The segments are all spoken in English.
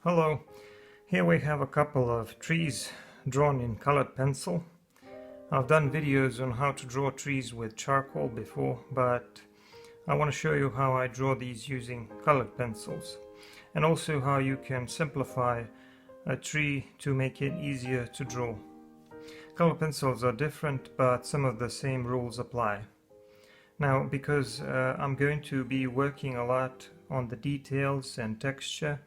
Hello, here we have a couple of trees drawn in colored pencil. I've done videos on how to draw trees with charcoal before, but I want to show you how I draw these using colored pencils, and also how you can simplify a tree to make it easier to draw. Color pencils are different, but some of the same rules apply. Now, because I'm going to be working a lot on the details and texture,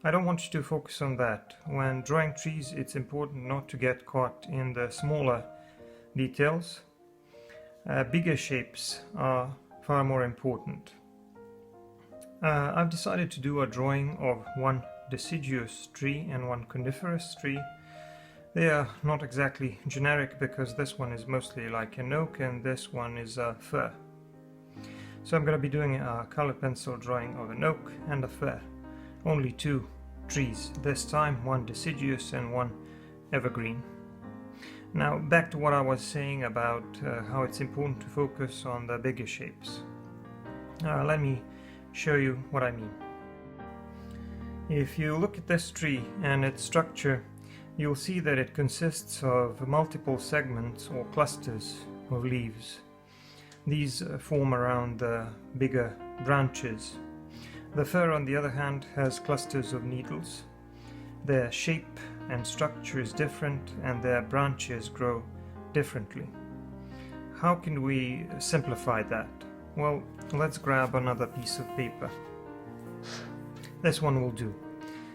I don't want you to focus on that. When drawing trees, it's important not to get caught in the smaller details. Bigger shapes are far more important. I've decided to do a drawing of one deciduous tree and one coniferous tree. They are not exactly generic because this one is mostly like an oak and this one is a fir. So I'm going to be doing a color pencil drawing of an oak and a fir. Only two trees this time, one deciduous and one evergreen. Now back to what I was saying about how it's important to focus on the bigger shapes. Let me show you what I mean. If you look at this tree and its structure, you'll see that it consists of multiple segments or clusters of leaves. These form around the bigger branches. The fir, on the other hand, has clusters of needles. Their shape and structure is different and their branches grow differently. How can we simplify that? Well, let's grab another piece of paper. This one will do.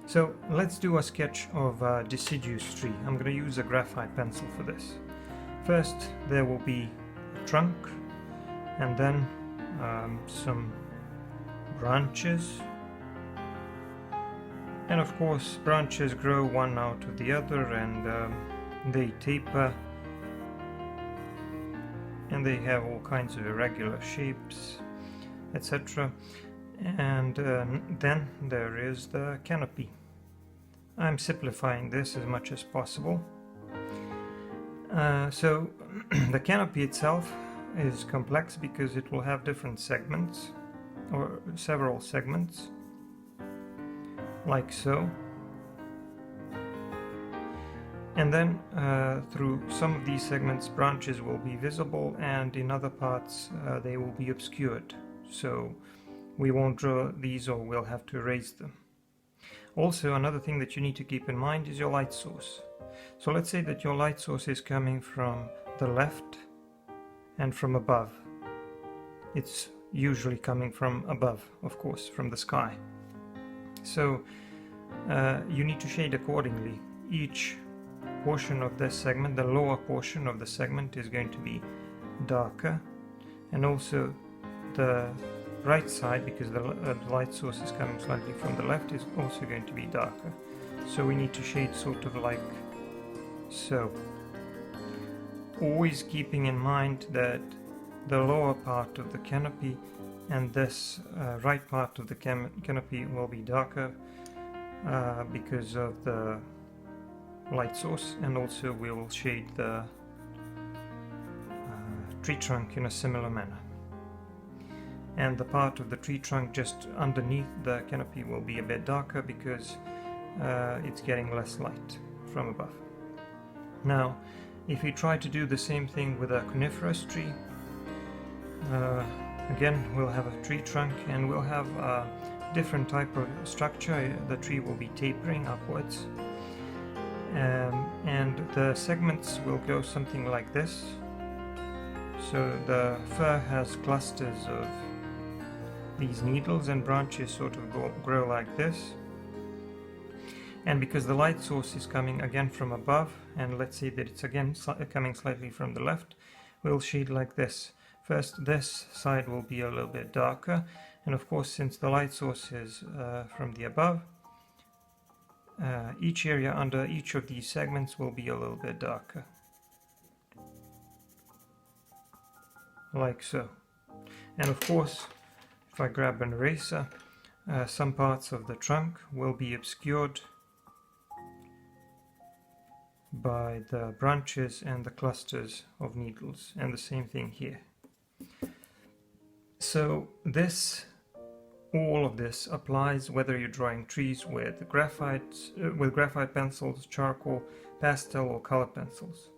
So let's do a sketch of a deciduous tree. I'm going to use a graphite pencil for this. First there will be a trunk, and then some branches, and of course branches grow one out of the other, and they taper, and they have all kinds of irregular shapes, etc. And then there is the canopy. I'm simplifying this as much as possible. So the canopy itself is complex because it will have different segments, or several segments, like so. And then through some of these segments branches will be visible, and in other parts they will be obscured, so we won't draw these, or we'll have to erase them. Also, another thing that you need to keep in mind is your light source. So let's say that your light source is coming from the left and from above. It's usually coming from above, of course, from the sky. So you need to shade accordingly. Each portion of this segment, the lower portion of the segment, is going to be darker, and also the right side, because the light source is coming slightly from the left, is also going to be darker. So we need to shade sort of like so. Always keeping in mind that the lower part of the canopy and this right part of the canopy will be darker because of the light source, and also we will shade the tree trunk in a similar manner. And the part of the tree trunk just underneath the canopy will be a bit darker because it's getting less light from above. Now, if we try to do the same thing with a coniferous tree, again we'll have a tree trunk and we'll have a different type of structure. The tree will be tapering upwards, and the segments will go something like this. So the fir has clusters of these needles, and branches sort of grow like this. And because the light source is coming again from above, and let's say that it's again coming slightly from the left, we'll shade like this. First this side will be a little bit darker, and of course since the light source is from the above, each area under each of these segments will be a little bit darker, like so. And of course, if I grab an eraser, some parts of the trunk will be obscured by the branches and the clusters of needles, and the same thing here. So this all of this applies whether you're drawing trees with graphite pencils, charcoal, pastel or colored pencils.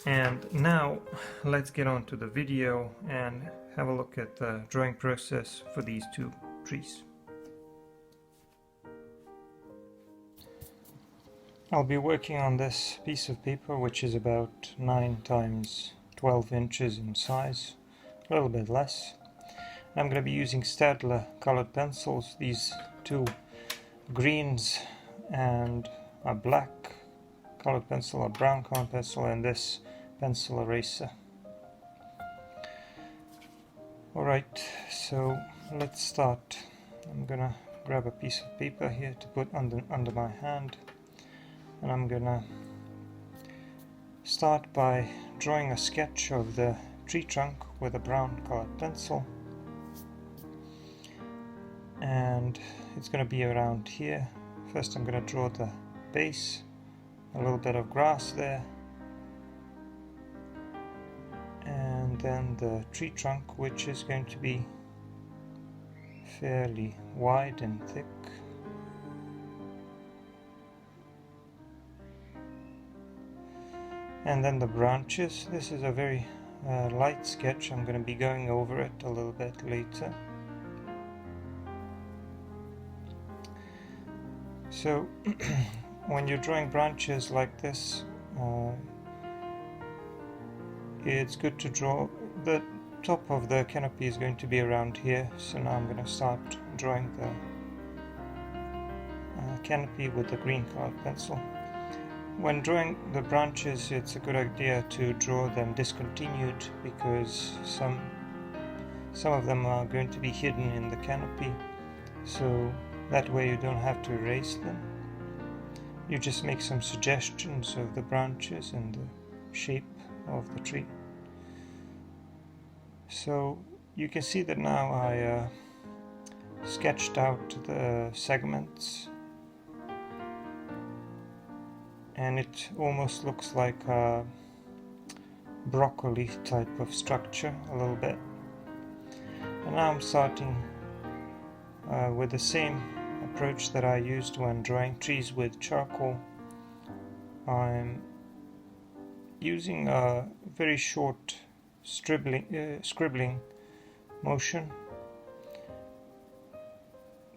And now let's get on to the video and have a look at the drawing process for these two trees. I'll be working on this piece of paper, which is about 9 times 12 inches in size, a little bit less. I'm going to be using Staedtler colored pencils, these two greens and a black colored pencil, a brown colored pencil, and this pencil eraser. Alright, so let's start. I'm gonna grab a piece of paper here to put under my hand, and I'm gonna start by drawing a sketch of the tree trunk with a brown colored pencil, and it's gonna be around here. First I'm gonna draw the base, a little bit of grass there, and then the tree trunk, which is going to be fairly wide and thick. And then the branches. This is a very light sketch. I'm going to be going over it a little bit later. So when you're drawing branches like this, it's good to draw. The top of the canopy is going to be around here, so now I'm going to start drawing the canopy with the green colored pencil. When drawing the branches, it's a good idea to draw them discontinued, because some of them are going to be hidden in the canopy, so that way you don't have to erase them. You just make some suggestions of the branches and the shape of the tree. So you can see that now I sketched out the segments, and it almost looks like a broccoli type of structure a little bit. And now I'm starting with the same approach that I used when drawing trees with charcoal. I'm using a very short scribbling motion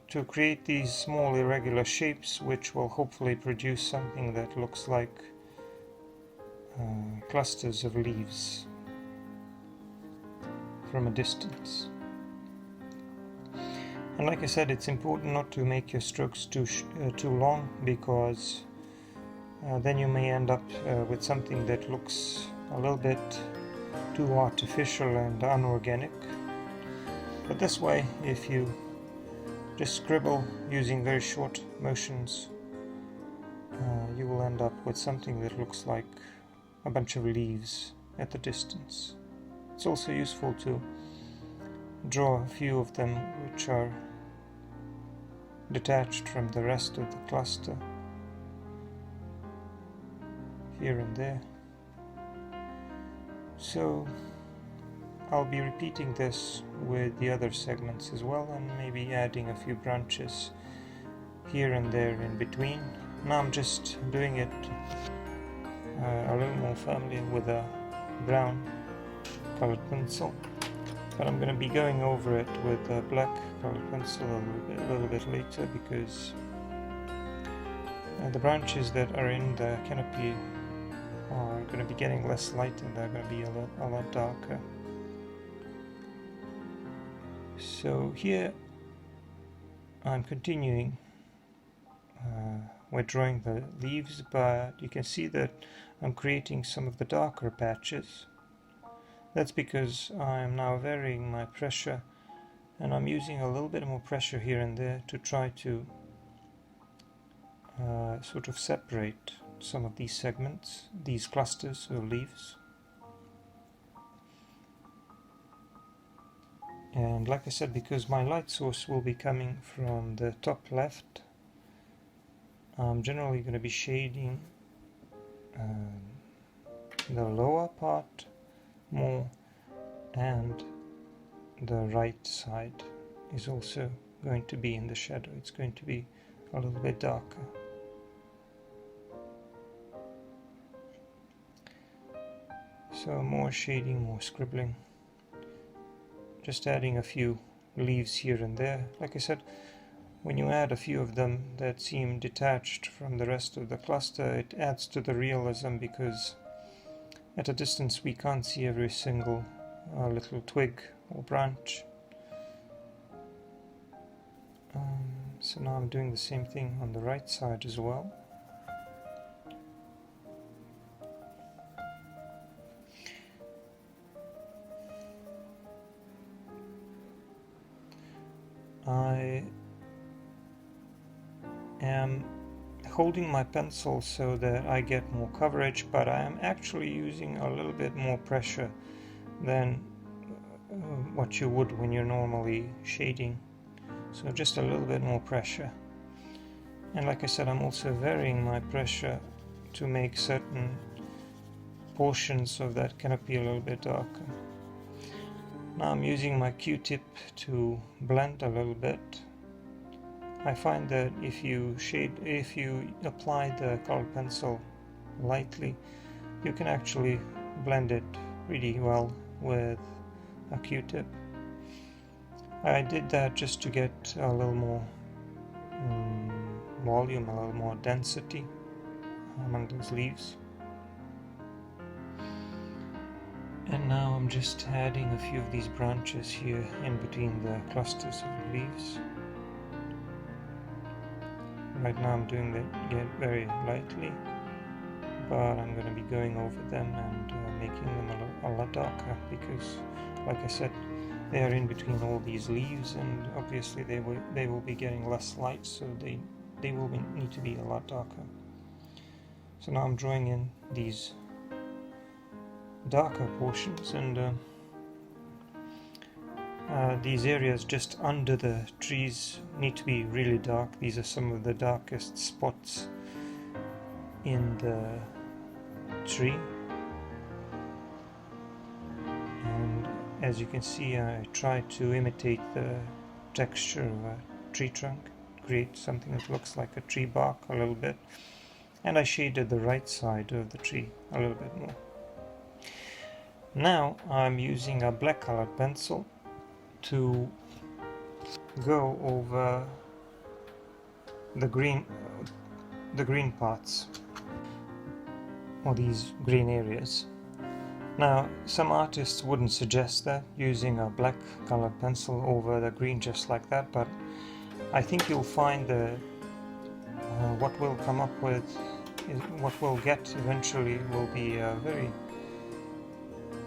to create these small irregular shapes, which will hopefully produce something that looks like clusters of leaves from a distance. And like I said, it's important not to make your strokes too long, because then you may end up with something that looks a little bit too artificial and unorganic. But this way, if you just scribble using very short motions, you will end up with something that looks like a bunch of leaves at the distance. It's also useful to draw a few of them which are detached from the rest of the cluster, here and there. So I'll be repeating this with the other segments as well, and maybe adding a few branches here and there in between. Now I'm just doing it a little more firmly with a brown colored pencil, but I'm going to be going over it with a black colored pencil a little bit later, because the branches that are in the canopy are going to be getting less light, and they're going to be a lot darker. So here I'm continuing with drawing the leaves, but you can see that I'm creating some of the darker patches. That's because I'm now varying my pressure, and I'm using a little bit more pressure here and there to try to sort of separate some of these segments, these clusters of leaves. And like I said, because my light source will be coming from the top left, I'm generally going to be shading the lower part more and the right side is also going to be in the shadow. It's going to be a little bit darker. So more shading, more scribbling. Just adding a few leaves here and there. Like I said, when you add a few of them that seem detached from the rest of the cluster, it adds to the realism, because at a distance we can't see every single little twig or branch. So now I'm doing the same thing on the right side as well. I am holding my pencil so that I get more coverage, but I am actually using a little bit more pressure than what you would when you're normally shading. So just a little bit more pressure. And like I said, I'm also varying my pressure to make certain portions of that canopy a little bit darker. Now I'm using my Q-tip to blend a little bit. I find that if you apply the colored pencil lightly, you can actually blend it really well with a Q-tip. I did that just to get a little more volume, a little more density among those leaves. And now I'm just adding a few of these branches here in between the clusters of the leaves. Right now I'm doing that very lightly, but I'm going to be going over them and making them a lot darker, because like I said, they are in between all these leaves, and obviously they will be getting less light, so they will need to be a lot darker. So now I'm drawing in these darker portions, and these areas just under the trees need to be really dark. These are some of the darkest spots in the tree, and as you can see, I try to imitate the texture of a tree trunk, create something that looks like a tree bark a little bit, and I shaded the right side of the tree a little bit more. Now I'm using a black colored pencil to go over the green parts, or these green areas. Now some artists wouldn't suggest that, using a black colored pencil over the green just like that, but I think you'll find that what we'll come up with, what we'll get eventually, will be a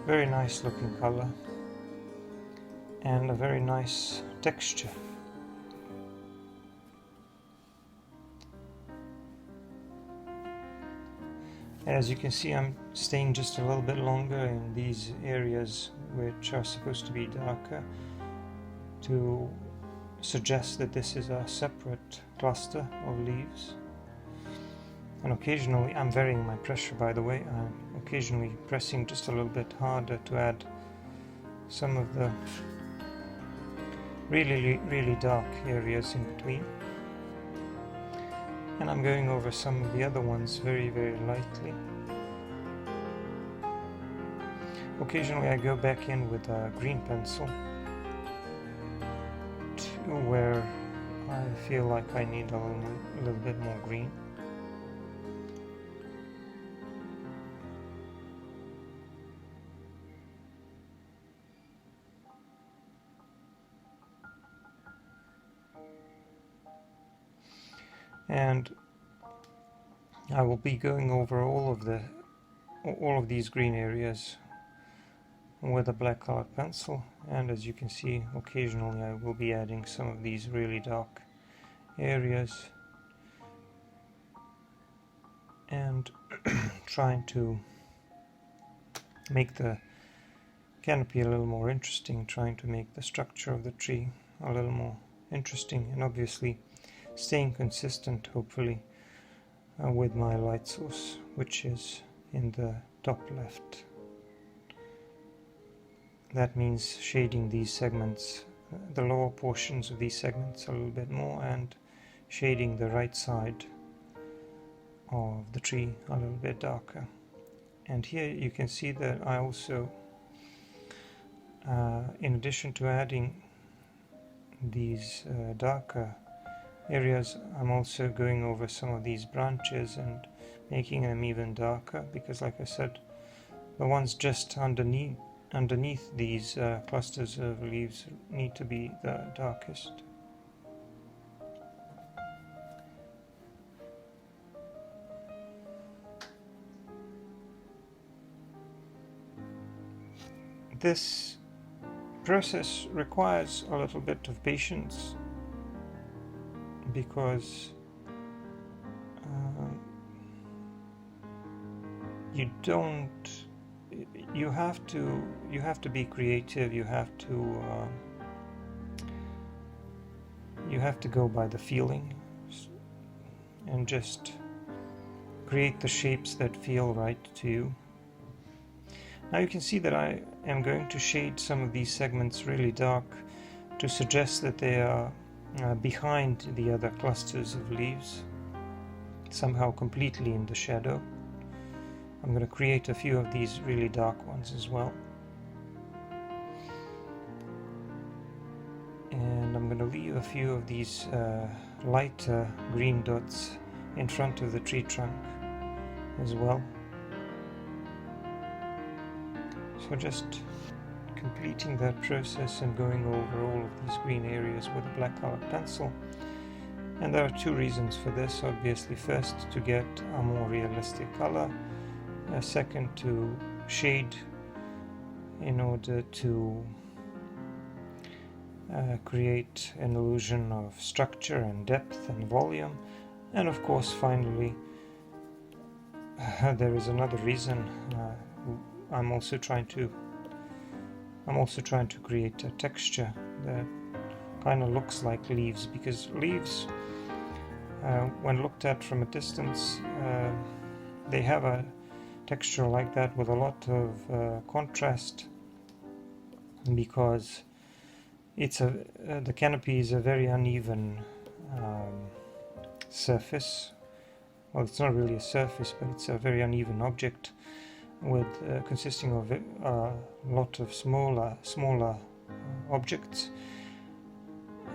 very nice looking color and a very nice texture. As you can see, I'm staying just a little bit longer in these areas which are supposed to be darker, to suggest that this is a separate cluster of leaves. And occasionally, I'm varying my pressure, by the way, I'm occasionally pressing just a little bit harder to add some of the really dark areas in between. And I'm going over some of the other ones very lightly. Occasionally I go back in with a green pencil to where I feel like I need a little bit more green. And I will be going over all of these green areas with a black colored pencil, and as you can see, occasionally I will be adding some of these really dark areas and trying to make the canopy a little more interesting, trying to make the structure of the tree a little more interesting, and obviously staying consistent, hopefully, with my light source, which is in the top left. That means shading these segments the lower portions of these segments a little bit more, and shading the right side of the tree a little bit darker. And here you can see that I also, in addition to adding these darker areas, I'm also going over some of these branches and making them even darker, because like I said, the ones just underneath these clusters of leaves need to be the darkest. This process requires a little bit of patience, because you have to be creative. You have to go by the feeling and just create the shapes that feel right to you. Now you can see that I am going to shade some of these segments really dark to suggest that they are behind the other clusters of leaves, somehow completely in the shadow. I'm going to create a few of these really dark ones as well. And I'm going to leave a few of these lighter green dots in front of the tree trunk as well. So just completing that process and going over all of these green areas with a black colored pencil. And there are two reasons for this. Obviously, first, to get a more realistic color. Second, to shade in order to create an illusion of structure and depth and volume. And of course, finally, there is another reason. I'm also trying to create a texture that kind of looks like leaves, because leaves, when looked at from a distance, they have a texture like that with a lot of contrast, because the canopy is a very uneven surface. Well, it's not really a surface, but it's a very uneven object, with consisting of a lot of smaller objects,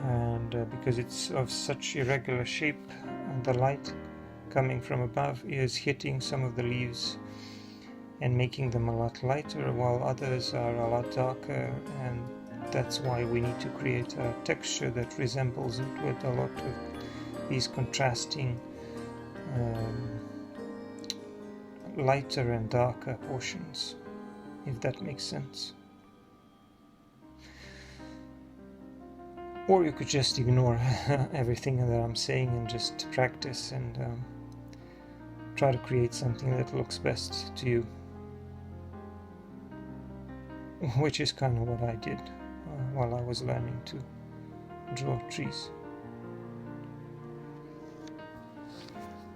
and because it's of such irregular shape, the light coming from above is hitting some of the leaves and making them a lot lighter, while others are a lot darker, and that's why we need to create a texture that resembles it with a lot of these contrasting lighter and darker portions, if that makes sense. Or you could just ignore everything that I'm saying and just practice and try to create something that looks best to you, which is kind of what I did while I was learning to draw trees.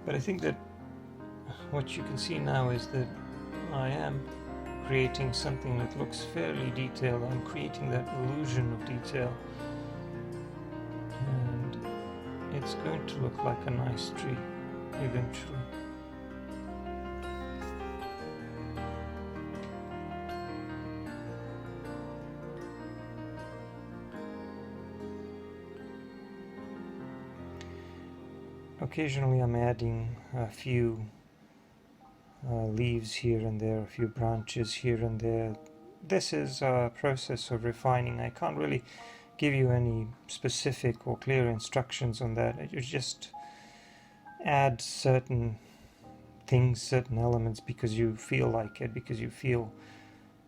But I think that what you can see now is that I am creating something that looks fairly detailed. I'm creating that illusion of detail, and it's going to look like a nice tree eventually. Occasionally I'm adding a few leaves here and there, a few branches here and there. This is a process of refining. I can't really give you any specific or clear instructions on that. You just add certain things, certain elements, because you feel like it, because you feel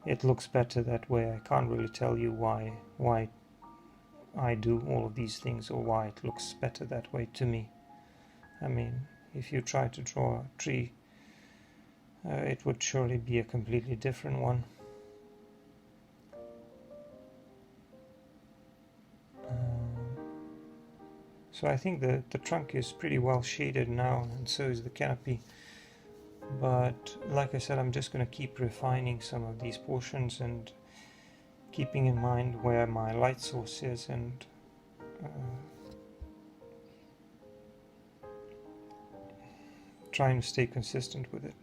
it looks better that way. I can't really tell you why I do all of these things, or why it looks better that way to me. I mean, if you try to draw a tree, it would surely be a completely different one. So I think that the trunk is pretty well shaded now, and so is the canopy. But like I said, I'm just going to keep refining some of these portions, and keeping in mind where my light source is and trying to stay consistent with it.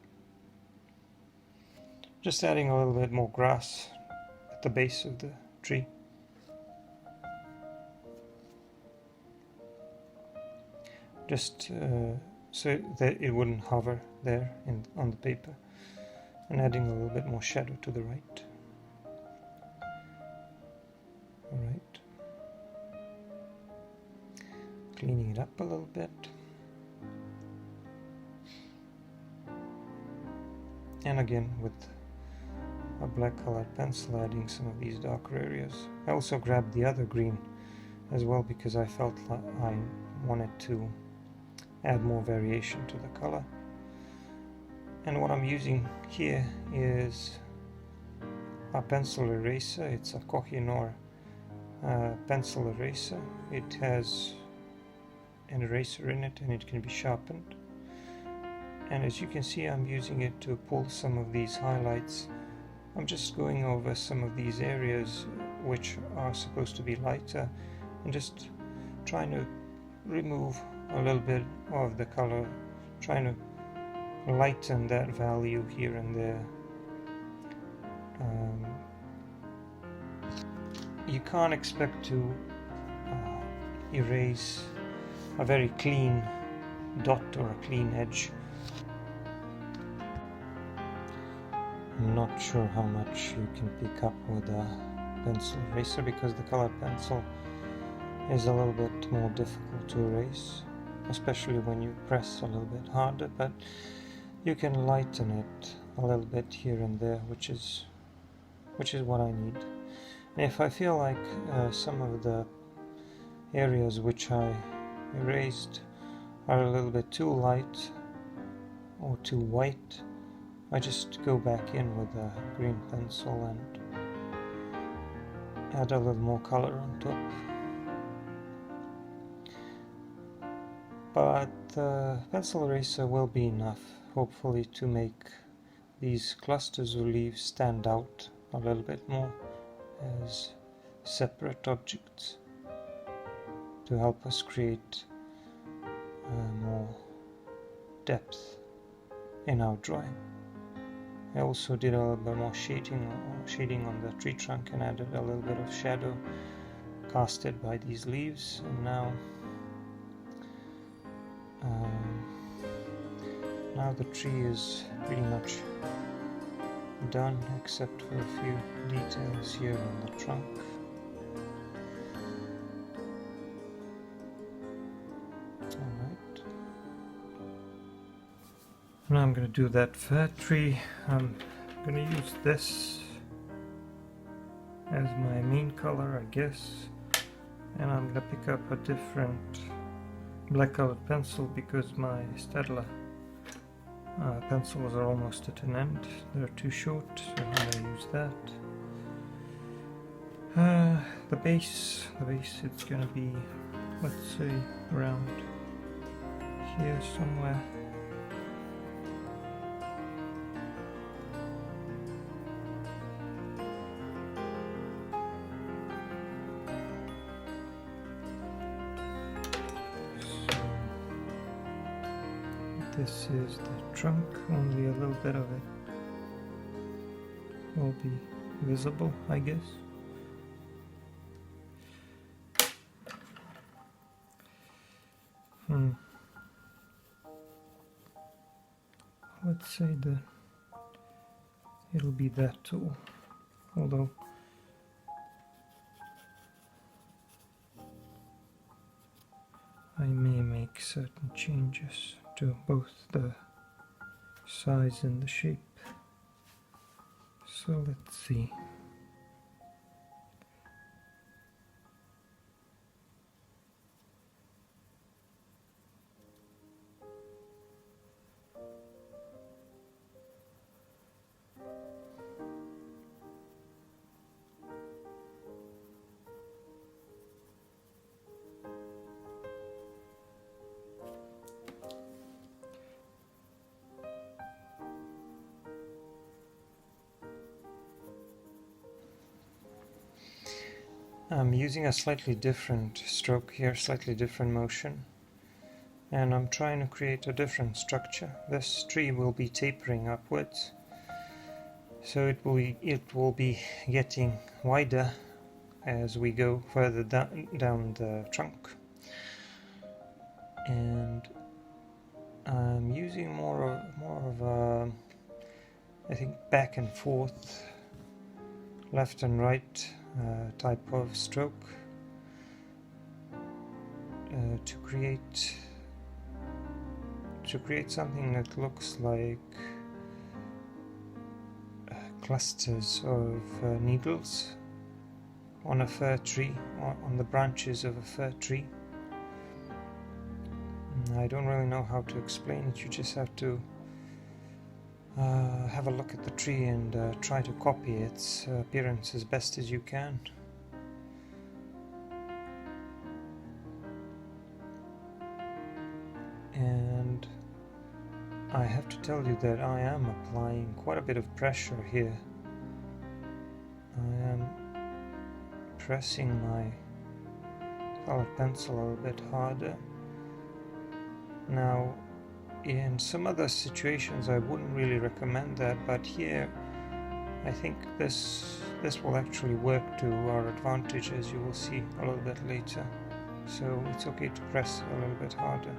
Just adding a little bit more grass at the base of the tree. Just so that it wouldn't hover there on the paper, and adding a little bit more shadow to the right. Alright. Cleaning it up a little bit. And again with a black colored pencil adding some of these darker areas. I also grabbed the other green as well because I felt like I wanted to add more variation to the color. And what I'm using here is a pencil eraser. It's a Kohinoor pencil eraser. It has an eraser in it and it can be sharpened. And as you can see, I'm using it to pull some of these highlights. I'm just going over some of these areas which are supposed to be lighter and just trying to remove a little bit of the color, trying to lighten that value here and there. You can't expect to erase a very clean dot or a clean edge. I'm not sure how much you can pick up with a pencil eraser because the colored pencil is a little bit more difficult to erase, especially when you press a little bit harder, but you can lighten it a little bit here and there, which is what I need. And if I feel like some of the areas which I erased are a little bit too light or too white, I just go back in with a green pencil and add a little more color on top. But the pencil eraser will be enough, hopefully, to make these clusters of leaves stand out a little bit more as separate objects, to help us create more depth in our drawing. I also did a little bit more shading on the tree trunk and added a little bit of shadow casted by these leaves, and now the tree is pretty much done except for a few details here on the trunk. Alright. Now I'm going to do that fir tree. I'm going to use this as my main color, I guess, and I'm going to pick up a different black colored pencil because my Staedtler pencils are almost at an end. They're too short, so I'm going to use that. The base it's going to be, let's say, around here somewhere. This is the trunk, only a little bit of it will be visible, I guess. Let's say that it'll be that tall, although I may make certain changes to both the size and the shape. So let's see. I'm using a slightly different stroke here, slightly different motion, and I'm trying to create a different structure. This tree will be tapering upwards, so it will be getting wider as we go further down the trunk. And I'm using more of a, I think, back and forth, left and right type of stroke to create something that looks like clusters of needles on a fir tree, on the branches of a fir tree. I don't really know how to explain it. You just have to have a look at the tree and try to copy its appearance as best as you can. And I have to tell you that I am applying quite a bit of pressure here. I am pressing my colored pencil a little bit harder. Now, in some other situations I wouldn't really recommend that, but here I think this will actually work to our advantage, as you will see a little bit later. So it's okay to press a little bit harder.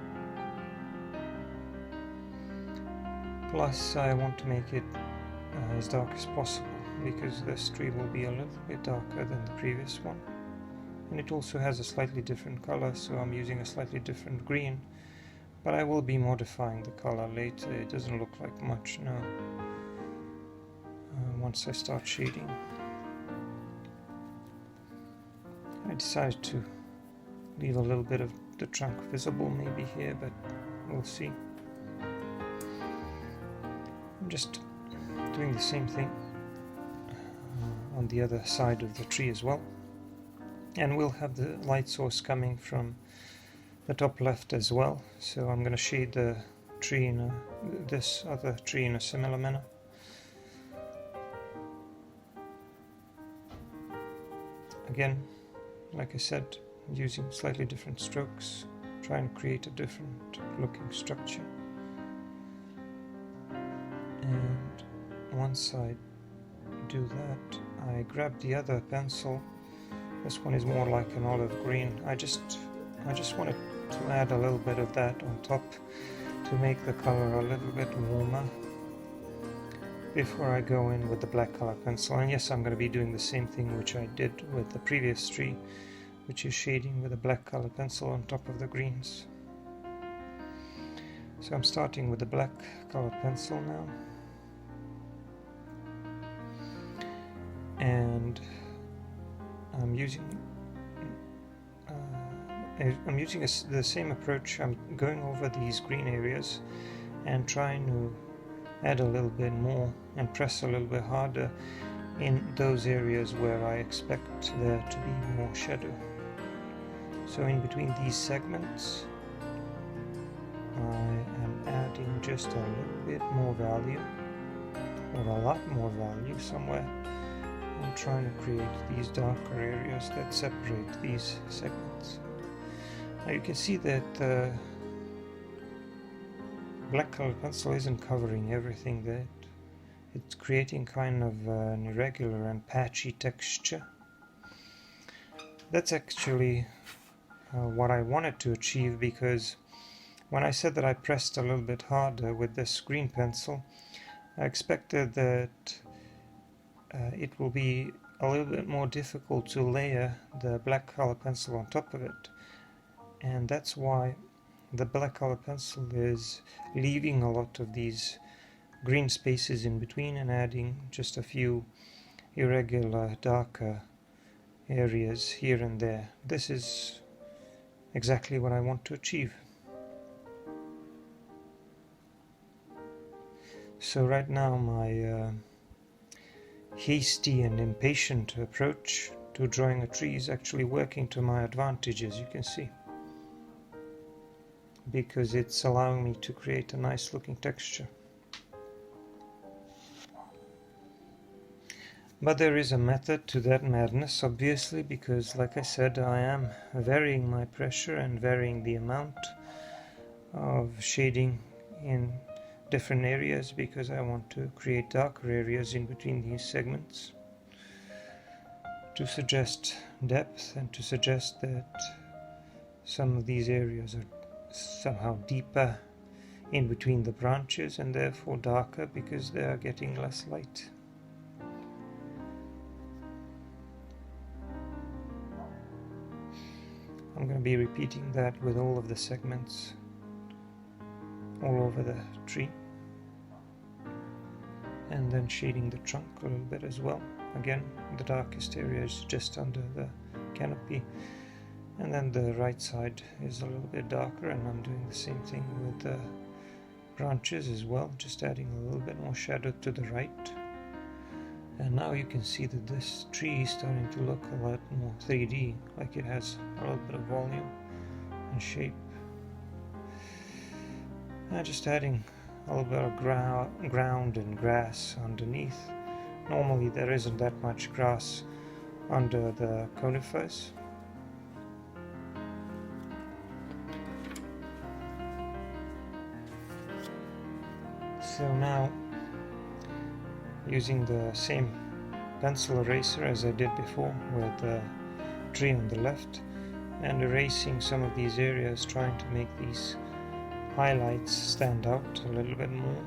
Plus I want to make it as dark as possible, because this tree will be a little bit darker than the previous one. And it also has a slightly different color, so I'm using a slightly different green. But I will be modifying the color later. It doesn't look like much now once I start shading. I decided to leave a little bit of the trunk visible maybe here, but we'll see. I'm just doing the same thing on the other side of the tree as well. And we'll have the light source coming from the top left as well, so I'm going to shade the tree in this other tree in a similar manner. Again, like I said, using slightly different strokes, trying to create a different looking structure. And once I do that, I grab the other pencil. This one is more like an olive green. I just wanted to add a little bit of that on top to make the color a little bit warmer before I go in with the black color pencil. And yes, I'm going to be doing the same thing which I did with the previous tree, which is shading with a black color pencil on top of the greens. So I'm starting with the black color pencil now, and I'm using the same approach. I'm going over these green areas and trying to add a little bit more and press a little bit harder in those areas where I expect there to be more shadow. So in between these segments I am adding just a little bit more value, or a lot more value somewhere. I'm trying to create these darker areas that separate these segments. Now you can see that the black color pencil isn't covering everything there. It's creating kind of an irregular and patchy texture. That's actually what I wanted to achieve, because when I said that I pressed a little bit harder with this green pencil, I expected that it will be a little bit more difficult to layer the black color pencil on top of it. And that's why the black color pencil is leaving a lot of these green spaces in between and adding just a few irregular darker areas here and there. This is exactly what I want to achieve. So right now my hasty and impatient approach to drawing a tree is actually working to my advantage, as you can see, because it's allowing me to create a nice looking texture. But there is a method to that madness, obviously, because like I said, I am varying my pressure and varying the amount of shading in different areas because I want to create darker areas in between these segments to suggest depth and to suggest that some of these areas are somehow deeper in between the branches and therefore darker because they are getting less light. I'm going to be repeating that with all of the segments all over the tree, and then shading the trunk a little bit as well. Again, the darkest area is just under the canopy, and then the right side is a little bit darker, and I'm doing the same thing with the branches as well, just adding a little bit more shadow to the right. And now you can see that this tree is starting to look a lot more 3D, like it has a little bit of volume and shape. And just adding a little bit of ground and grass underneath. Normally there isn't that much grass under the conifers. So now, using the same pencil eraser as I did before with the tree on the left, and erasing some of these areas, trying to make these highlights stand out a little bit more.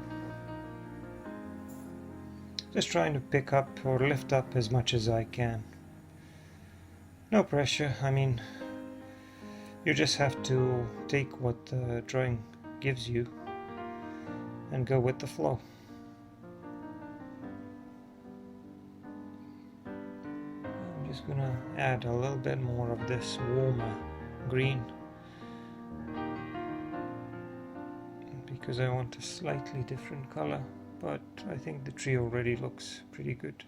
Just trying to pick up or lift up as much as I can. No pressure, I mean, you just have to take what the drawing gives you and go with the flow. I'm just gonna add a little bit more of this warmer green because I want a slightly different color, but I think the tree already looks pretty good.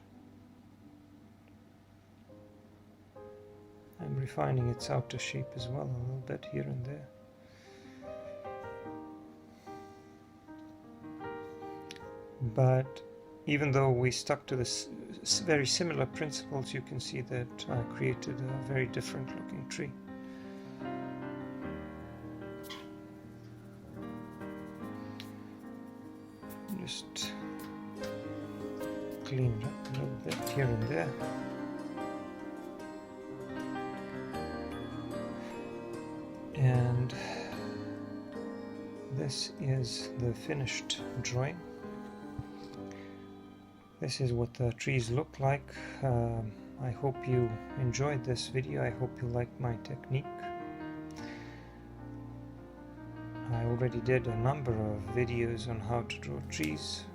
I'm refining its outer shape as well a little bit here and there. But even though we stuck to this very similar principles, you can see that I created a very different looking tree. Just clean it up a little bit here and there. And this is the finished drawing. This is what the trees look like. I hope you enjoyed this video. I hope you liked my technique. I already did a number of videos on how to draw trees.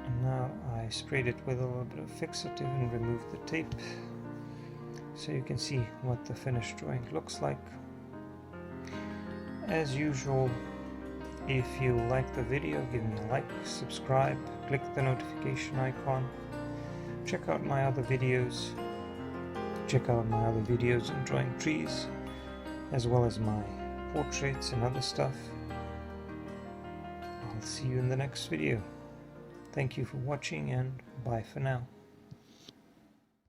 And now I sprayed it with a little bit of fixative and removed the tape, so you can see what the finished drawing looks like. As usual, if you like the video, give me a like, subscribe, click the notification icon, check out my other videos on drawing trees, as well as my portraits and other stuff. I'll see you in the next video. Thank you for watching, and bye for now.